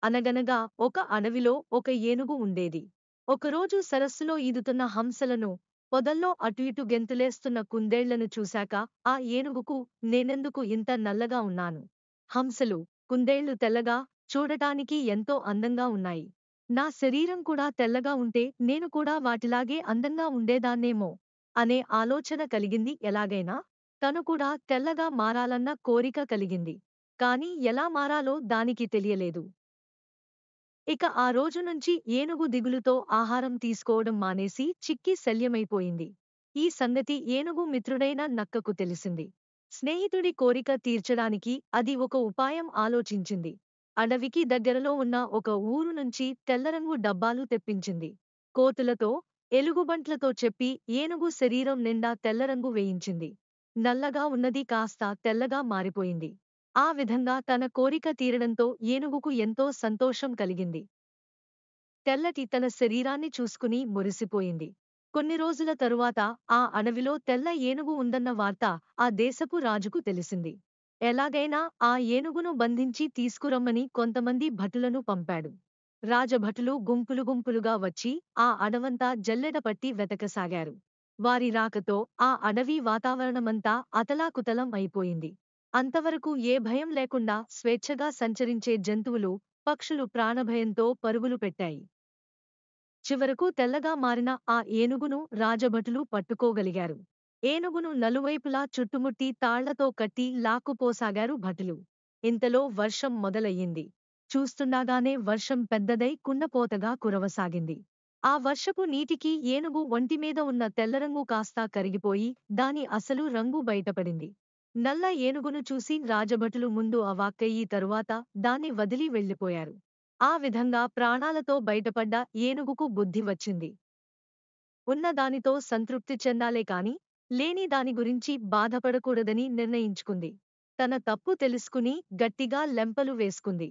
అనగనగా ఒక అడవిలో ఒక ఏనుగు ఉండేది. ఒకరోజు సరస్సులో ఈదుతున్న హంసలను, పొదల్లో అటు ఇటు గెంతులేస్తున్న కుందేళ్లను చూశాక ఆ ఏనుగుకు నేనెందుకు ఇంత నల్లగా ఉన్నాను? హంసలు, కుందేళ్లు తెల్లగా, చూడటానికి ఎంతో అందంగా ఉన్నాయి. నా శరీరం కూడా తెల్లగా ఉంటే నేను కూడా వాటిలాగే అందంగా ఉండేదాన్నేమో అనే ఆలోచన కలిగింది ఎలాగైనా. తను కూడా తెల్లగా మారాలన్న కోరిక కలిగింది. కాని ఎలా మారాలో దానికి తెలియలేదు. ఇక ఆ రోజు నుంచి ఏనుగు దిగులుతో ఆహారం తీసుకోవడం మానేసి చిక్కి శల్యమైపోయింది. ఈ సంగతి ఏనుగు మిత్రుడైన నక్కకు తెలిసింది. స్నేహితుడి కోరిక తీర్చడానికి అది ఒక ఉపాయం ఆలోచించింది. అడవికి దగ్గరలో ఉన్న ఒక ఊరు నుంచి తెల్లరంగు డబ్బాలు తెప్పించింది. కోతులతో, ఎలుగుబంట్లతో చెప్పి ఏనుగు శరీరం నిండా తెల్లరంగు వేయించింది. నల్లగా ఉన్నది కాస్త తెల్లగా మారిపోయింది. ఆ విధంగా తన కోరిక తీరడంతో ఏనుగుకు ఎంతో సంతోషం కలిగింది. తెల్లటి తన శరీరాన్ని చూసుకుని మురిసిపోయింది. కొన్ని రోజుల తరువాత ఆ అడవిలో తెల్ల ఏనుగు ఉందన్న వార్త ఆ దేశపు రాజుకు తెలిసింది. ఎలాగైనా ఆ ఏనుగును బంధించి తీసుకురమ్మని కొంతమంది భటులను పంపాడు. రాజభటులు గుంపులు గుంపులుగా వచ్చి ఆ అడవంతా జల్లెడపట్టి వెతకసాగారు. వారి రాకతో ఆ అడవి వాతావరణమంతా అతలాకుతలం అయిపోయింది. అంతవరకు ఏ భయం లేకుండా స్వేచ్ఛగా సంచరించే జంతువులు, పక్షులు ప్రాణభయంతో పరుగులు పెట్టాయి. చివరకు తెల్లగా మారిన ఆ ఏనుగును రాజభటులు పట్టుకోగలిగారు. ఏనుగును నలువైపులా చుట్టుముట్టి తాళ్లతో కట్టి లాక్కుపోసాగారు భటులు. ఇంతలో వర్షం మొదలయ్యింది. చూస్తుండగానే వర్షం పెద్దదై కుండపోతగా కురవసాగింది. ఆ వర్షపు నీటికి ఏనుగు ఒంటిమీద ఉన్న తెల్లరంగు కాస్తా కరిగిపోయి దాని అసలు రంగు బయటపడింది. నల్ల ఏనుగును చూసి రాజభటులు ముందు అవాక్కయి తరువాత దాన్ని వదిలి వెళ్ళిపోయారు. ఆ విధంగా ప్రాణాలతో బయటపడ్డ ఏనుగుకు బుద్ధి వచ్చింది. ఉన్నదానితో సంతృప్తి చెందాలే కాని, లేని దాని గురించి బాధపడకూడదని నిర్ణయించుకుంది. తన తప్పు తెలుసుకుని గట్టిగా లెంపలు వేసుకుంది.